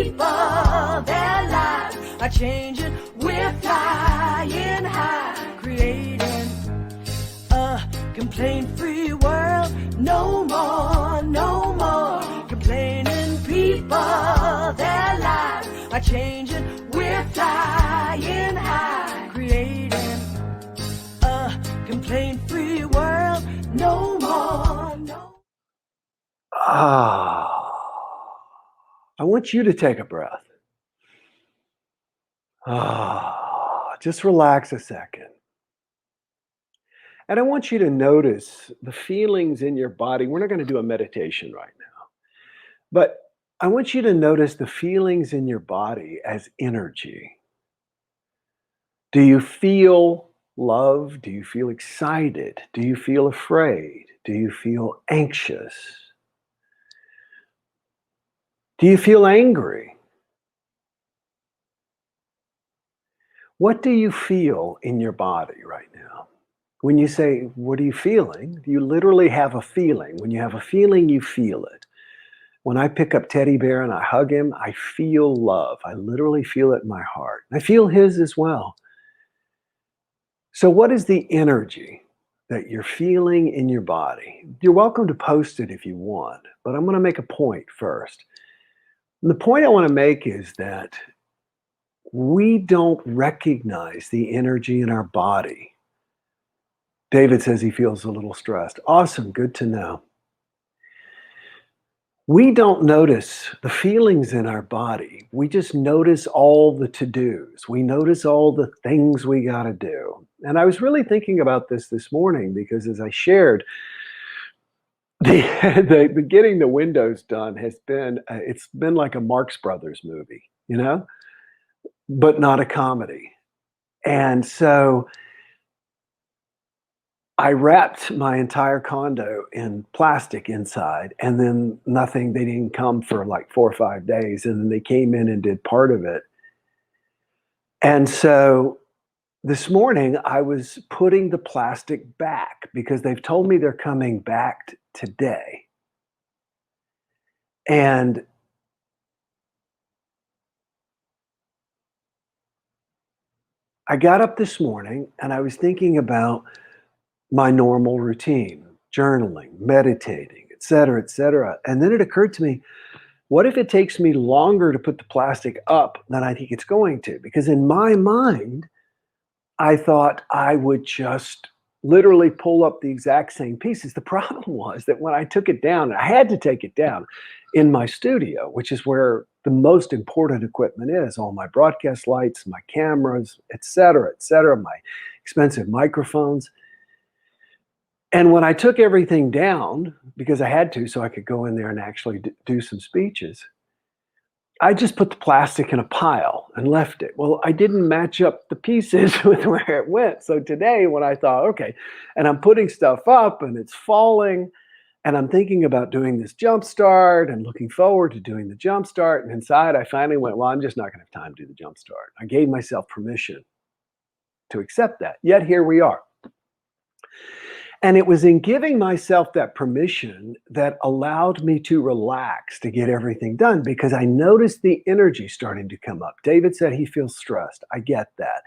people, their lives are changing. We're flying high, creating a complaint-free world. No more, no more complaining. People, their lives are changing. We're flying high, creating a complaint-free world. No more, no. I want you to take a breath. Just relax a second. And I want you to notice the feelings in your body. We're not going to do a meditation right now, but I want you to notice the feelings in your body as energy. Do you feel love? Do you feel excited? Do you feel afraid? Do you feel anxious? Do you feel angry? What do you feel in your body right now? When you say, what are you feeling? You literally have a feeling. When you have a feeling, you feel it. When I pick up Teddy Bear and I hug him, I feel love. I literally feel it in my heart. I feel his as well. So what is the energy that you're feeling in your body? You're welcome to post it if you want, but I'm going to make a point first. And the point I want to make is that we don't recognize the energy in our body. David says he feels a little stressed. Awesome, good to know. We don't notice the feelings in our body. We just notice all the to-dos. We notice all the things we got to do. And I was really thinking about this morning because as I shared, the getting the windows done has been, it's been like a Marx Brothers movie, you know, but not a comedy. And so I wrapped my entire condo in plastic inside, and then nothing, they didn't come for like 4 or 5 days, and then they came in and did part of it. And so this morning I was putting the plastic back because they've told me they're coming back today. And I got up this morning and I was thinking about my normal routine, journaling, meditating, et cetera, et cetera. And then it occurred to me, what if it takes me longer to put the plastic up than I think it's going to? Because in my mind, I thought I would just literally pull up the exact same pieces. The problem was that when I took it down, I had to take it down in my studio, which is where the most important equipment is, all my broadcast lights, my cameras, et cetera, my expensive microphones. And when I took everything down, because I had to so I could go in there and actually do some speeches, I just put the plastic in a pile and left it. Well, I didn't match up the pieces with where it went. So today when I thought, okay, and I'm putting stuff up and it's falling, and I'm thinking about doing this Jumpstart and looking forward to doing the Jumpstart, and inside I finally went, well, I'm just not gonna have time to do the Jumpstart. I gave myself permission to accept that. Yet here we are. And it was in giving myself that permission that allowed me to relax, to get everything done, because I noticed the energy starting to come up. David said he feels stressed. I get that.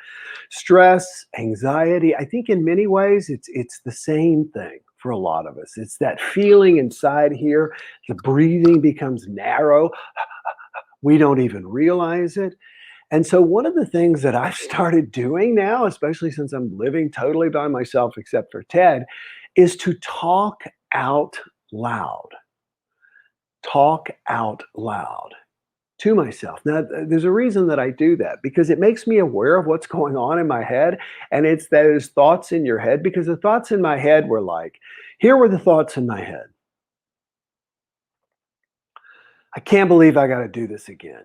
Stress, anxiety, I think in many ways it's the same thing for a lot of us. It's that feeling inside here. The breathing becomes narrow. We don't even realize it. And so one of the things that I've started doing now, especially since I'm living totally by myself except for Ted, is to talk out loud. Talk out loud to myself. Now, there's a reason that I do that, because it makes me aware of what's going on in my head. And it's those thoughts in your head, because the thoughts in my head were like, here were the thoughts in my head. I can't believe I got to do this again.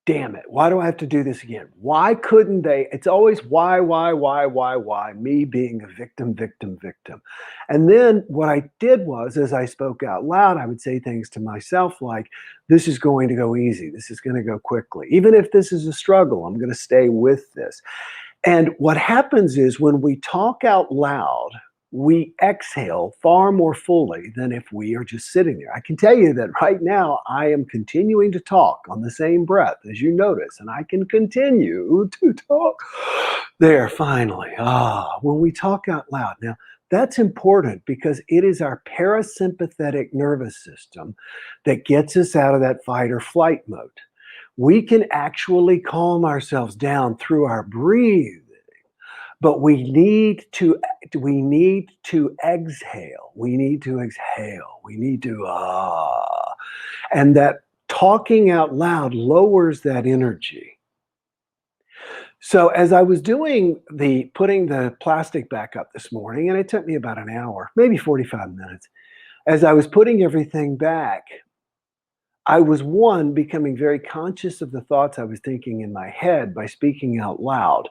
Damn it, why do I have to do this again? Why couldn't they? It's always why, me being a victim. And then what I did was, as I spoke out loud, I would say things to myself like, this is going to go easy. This is going to go quickly. Even if this is a struggle, I'm going to stay with this. And what happens is when we talk out loud, we exhale far more fully than if we are just sitting there. I can tell you that right now I am continuing to talk on the same breath, as you notice, and I can continue to talk. There, finally. When we talk out loud. Now, that's important because it is our parasympathetic nervous system that gets us out of that fight or flight mode. We can actually calm ourselves down through our breathing, but we need to exhale. We need to exhale. We need to and that talking out loud lowers that energy. So as I was doing putting the plastic back up this morning, and it took me about an hour, maybe 45 minutes, as I was putting everything back, I was becoming very conscious of the thoughts I was thinking in my head by speaking out loud.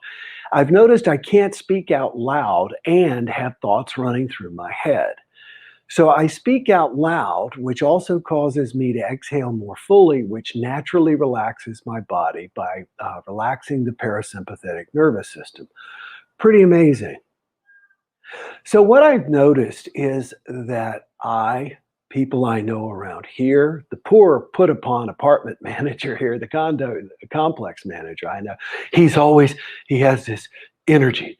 I've noticed I can't speak out loud and have thoughts running through my head. So I speak out loud, which also causes me to exhale more fully, which naturally relaxes my body by relaxing the parasympathetic nervous system. Pretty amazing. So what I've noticed is that people I know around here, the poor put upon apartment manager here, the complex manager I know, he has this energy.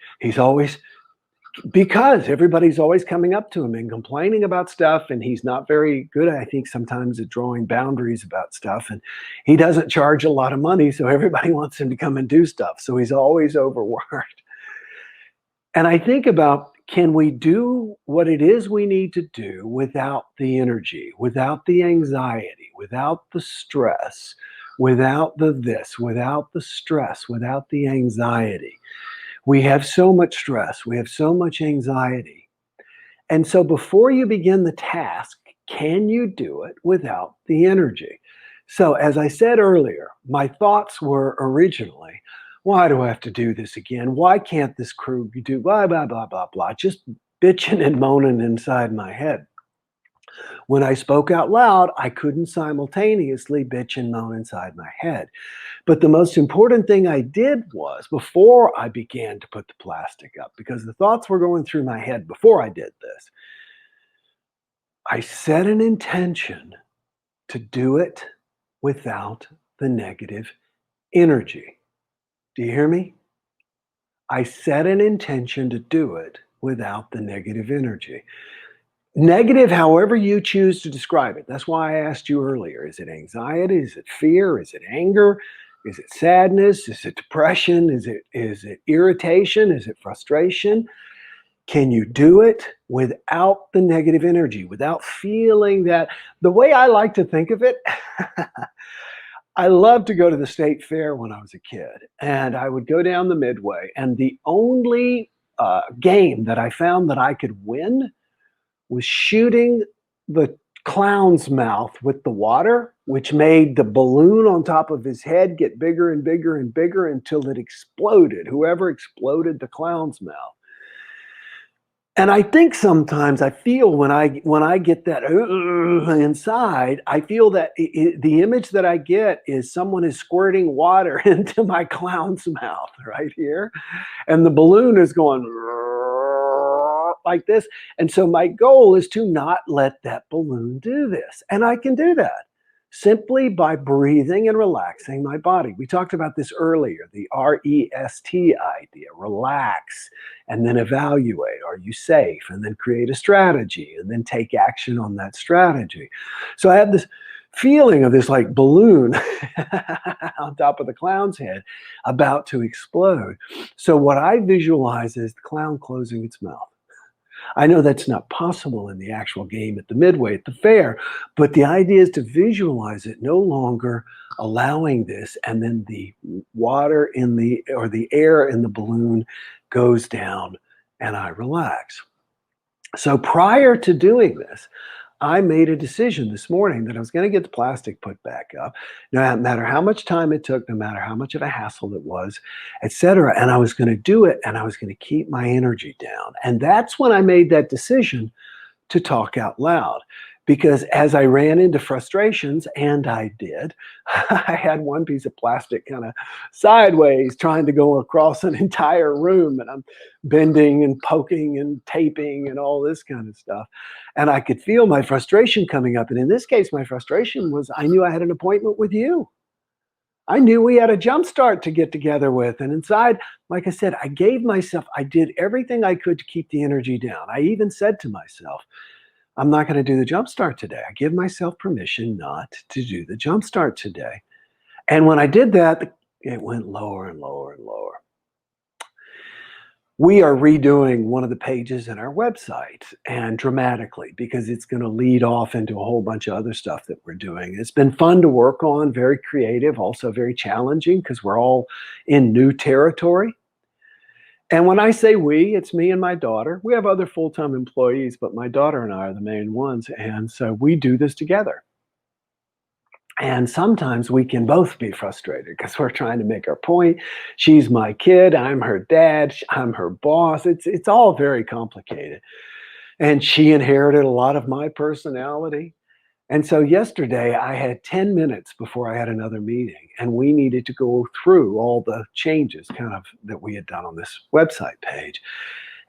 Because everybody's always coming up to him and complaining about stuff, and he's not very good, I think, sometimes at drawing boundaries about stuff, and he doesn't charge a lot of money, so everybody wants him to come and do stuff. So he's always overworked. And I think about, can we do what it is we need to do without the energy, without the anxiety, without the stress, without without the stress, without the anxiety? We have so much stress, we have so much anxiety. And so before you begin the task, can you do it without the energy? So as I said earlier, my thoughts were originally, why do I have to do this again? Why can't this crew do blah, blah, blah, blah, blah, just bitching and moaning inside my head. When I spoke out loud, I couldn't simultaneously bitch and moan inside my head. But the most important thing I did was, before I began to put the plastic up, because the thoughts were going through my head before I did this, I set an intention to do it without the negative energy. Do you hear me? I set an intention to do it without the negative energy. Negative, however you choose to describe it. That's why I asked you earlier. Is it anxiety? Is it fear? Is it anger? Is it sadness? Is it depression? Is it irritation? Is it frustration? Can you do it without the negative energy, without feeling that? The way I like to think of it, I loved to go to the state fair when I was a kid, and I would go down the midway, and the only game that I found that I could win was shooting the clown's mouth with the water, which made the balloon on top of his head get bigger and bigger and bigger until it exploded, whoever exploded the clown's mouth. And I think sometimes I feel when I get that inside, I feel that the image that I get is someone is squirting water into my clown's mouth right here, and the balloon is going like this. And so my goal is to not let that balloon do this. And I can do that simply by breathing and relaxing my body. We talked about this earlier, the REST idea, relax, and then evaluate. Are you safe? And then create a strategy, and then take action on that strategy. So I have this feeling of this like balloon on top of the clown's head about to explode. So what I visualize is the clown closing its mouth. I know that's not possible in the actual game at the midway at the fair, but the idea is to visualize it no longer allowing this, and then the water or the air in the balloon goes down and I relax. So prior to doing this, I made a decision this morning that I was going to get the plastic put back up, no matter how much time it took, no matter how much of a hassle it was, etc. And I was going to do it, and I was going to keep my energy down. And that's when I made that decision to talk out loud. Because as I ran into frustrations, and I did, I had one piece of plastic kind of sideways trying to go across an entire room, and I'm bending and poking and taping and all this kind of stuff. And I could feel my frustration coming up. And in this case, my frustration was I knew I had an appointment with you. I knew we had a Jumpstart to get together with. And inside, like I said, I did everything I could to keep the energy down. I even said to myself, I'm not going to do the Jumpstart today. I give myself permission not to do the Jumpstart today. And when I did that, it went lower and lower and lower. We are redoing one of the pages in our website, and dramatically, because it's going to lead off into a whole bunch of other stuff that we're doing. It's been fun to work on, very creative, also very challenging because we're all in new territory. And when I say we, it's me and my daughter. We have other full-time employees, but my daughter and I are the main ones. And so we do this together. And sometimes we can both be frustrated because we're trying to make our point. She's my kid, I'm her dad, I'm her boss. It's all very complicated. And she inherited a lot of my personality. And so yesterday I had 10 minutes before I had another meeting, and we needed to go through all the changes kind of that we had done on this website page.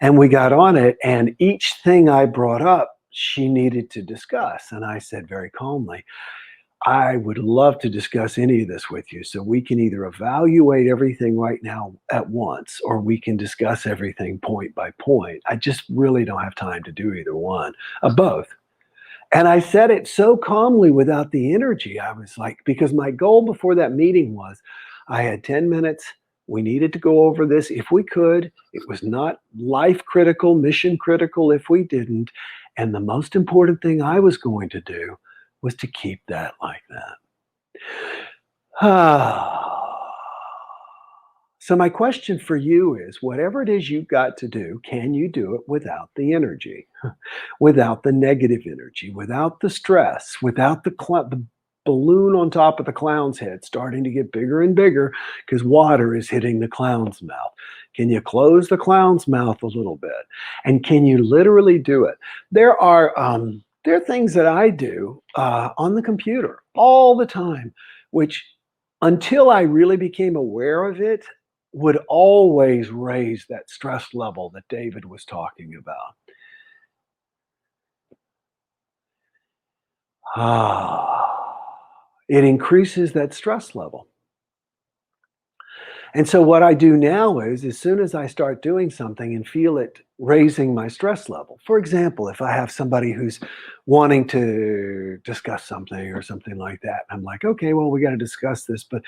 And we got on it, and each thing I brought up, she needed to discuss. And I said very calmly, I would love to discuss any of this with you. So we can either evaluate everything right now at once, or we can discuss everything point by point. I just really don't have time to do either one, both. And I said it so calmly without the energy. I was like, because my goal before that meeting was I had 10 minutes. We needed to go over this if we could. It was not life critical, mission critical if we didn't. And the most important thing I was going to do was to keep that like that. So my question for you is, whatever it is you've got to do, can you do it without the energy, without the negative energy, without the stress, without the balloon on top of the clown's head starting to get bigger and bigger because water is hitting the clown's mouth? Can you close the clown's mouth a little bit? And can you literally do it? There are things that I do on the computer all the time, which until I really became aware of it, would always raise that stress level that David was talking about. It increases that stress level. And so what I do now is, as soon as I start doing something and feel it raising my stress level, for example, if I have somebody who's wanting to discuss something or something like that, I'm like, okay, well, we got to discuss this, but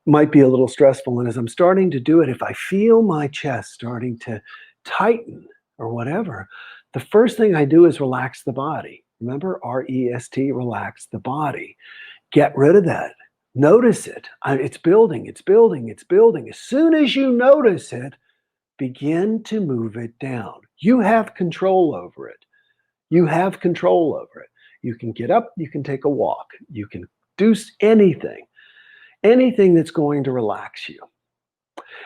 might be a little stressful. And as I'm starting to do it, if I feel my chest starting to tighten or whatever, the first thing I do is relax the body. Remember, REST, relax the body. Get rid of that. Notice it. It's building, it's building, it's building. As soon as you notice it, begin to move it down. You have control over it. You have control over it. You can get up, you can take a walk, you can do anything that's going to relax you.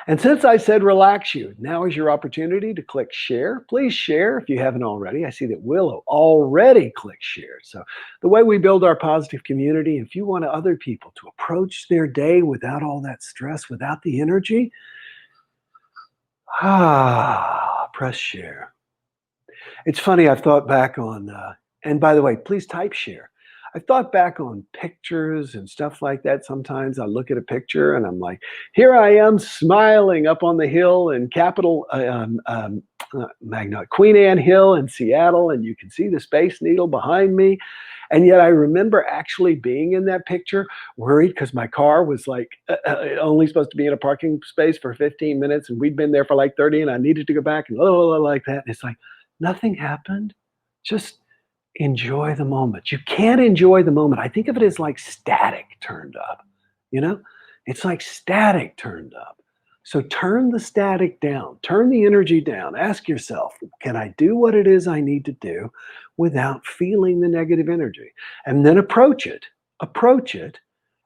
And since I said relax you, now is your opportunity to click share. Please share if you haven't already. I see that Willow already clicked share. So the way we build our positive community, if you want other people to approach their day without all that stress, without the energy, press share. It's funny, I've thought back on, and by the way, please type share. I've thought back on pictures and stuff like that. Sometimes I look at a picture and I'm like, here I am smiling up on the hill in Queen Anne Hill in Seattle, and you can see the Space Needle behind me. And yet I remember actually being in that picture worried because my car was like only supposed to be in a parking space for 15 minutes, and we'd been there for like 30, and I needed to go back and like that. And it's like, nothing happened. Just enjoy the moment. You can't enjoy the moment. I think of it as like static turned up, you know? It's like static turned up. So turn the static down, turn the energy down. Ask yourself, can I do what it is I need to do without feeling the negative energy? And then approach it.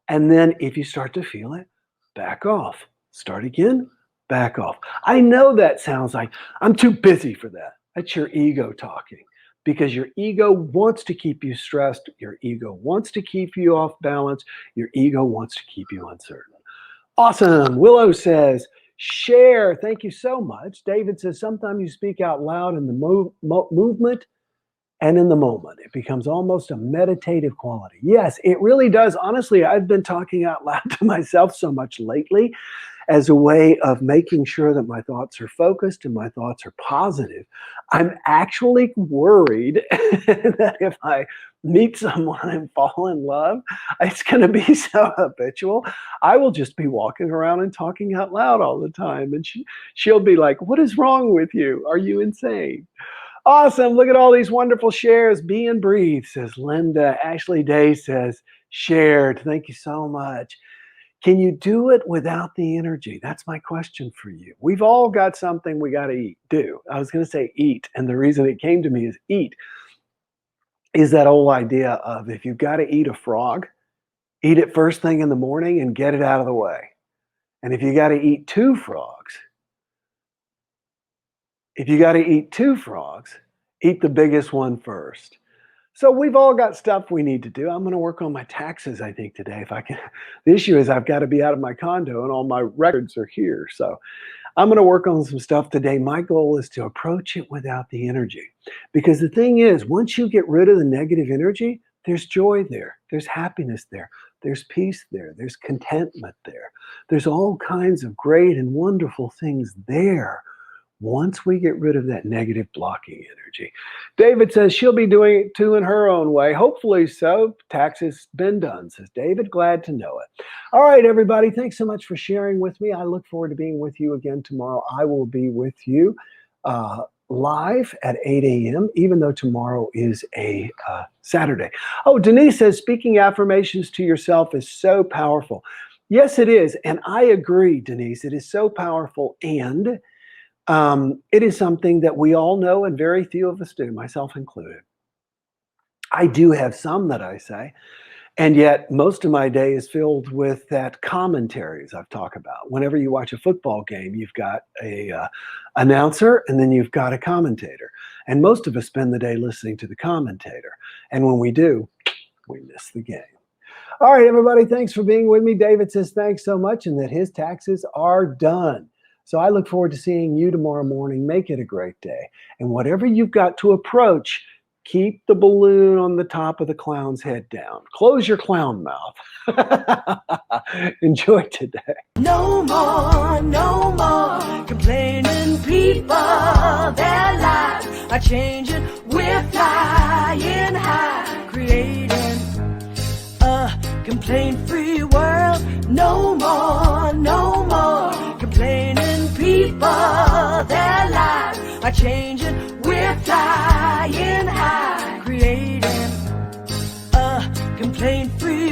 And then if you start to feel it, back off. Start again, back off. I know that sounds like I'm too busy for that. That's your ego talking. because your ego wants to keep you stressed. Your ego wants to keep you off balance. Your ego wants to keep you uncertain. Awesome. Willow says, share. Thank you so much. David says, sometimes you speak out loud in the movement and in the moment. It becomes almost a meditative quality. Yes, it really does. Honestly, I've been talking out loud to myself so much lately as a way of making sure that my thoughts are focused and my thoughts are positive. I'm actually worried that if I meet someone and fall in love, it's going to be so habitual. I will just be walking around and talking out loud all the time. And she'll be like, what is wrong with you? Are you insane? Awesome. Look at all these wonderful shares. Be and breathe, says Linda. Ashley Day says, shared. Thank you so much. Can you do it without the energy? That's my question for you. We've all got something we got to do. I was going to say eat. And the reason it came to me is eat is that whole idea of if you've got to eat a frog, eat it first thing in the morning and get it out of the way. And if you got to eat two frogs, eat the biggest one first. So we've all got stuff we need to do. I'm going to work on my taxes, I think, today. If I can. The issue is I've got to be out of my condo and all my records are here. So I'm going to work on some stuff today. My goal is to approach it without the energy. Because the thing is, once you get rid of the negative energy, there's joy there. There's happiness there. There's peace there. There's contentment there. There's all kinds of great and wonderful things there. Once we get rid of that negative blocking energy. David says she'll be doing it too in her own way. Hopefully so. Tax has been done, says David. Glad to know it. All right, everybody. Thanks so much for sharing with me. I look forward to being with you again tomorrow. I will be with you live at 8 a.m., even though tomorrow is a Saturday. Oh, Denise says speaking affirmations to yourself is so powerful. Yes, it is. And I agree, Denise. It is so powerful. And it is something that we all know and very few of us do, myself included. I do have some that I say, and yet most of my day is filled with that commentaries I've talked about. Whenever you watch a football game, you've got a announcer and then you've got a commentator. And most of us spend the day listening to the commentator. And when we do, we miss the game. All right, everybody, thanks for being with me. David says thanks so much and that his taxes are done. So I look forward to seeing you tomorrow morning. Make it a great day. And whatever you've got to approach, keep the balloon on the top of the clown's head down. Close your clown mouth. Enjoy today. No more complaining people. Their lives are changing. We're flying high, creating a complaint-free world. No more complaining people. Their lives are changing. We're flying high, creating a complaint-free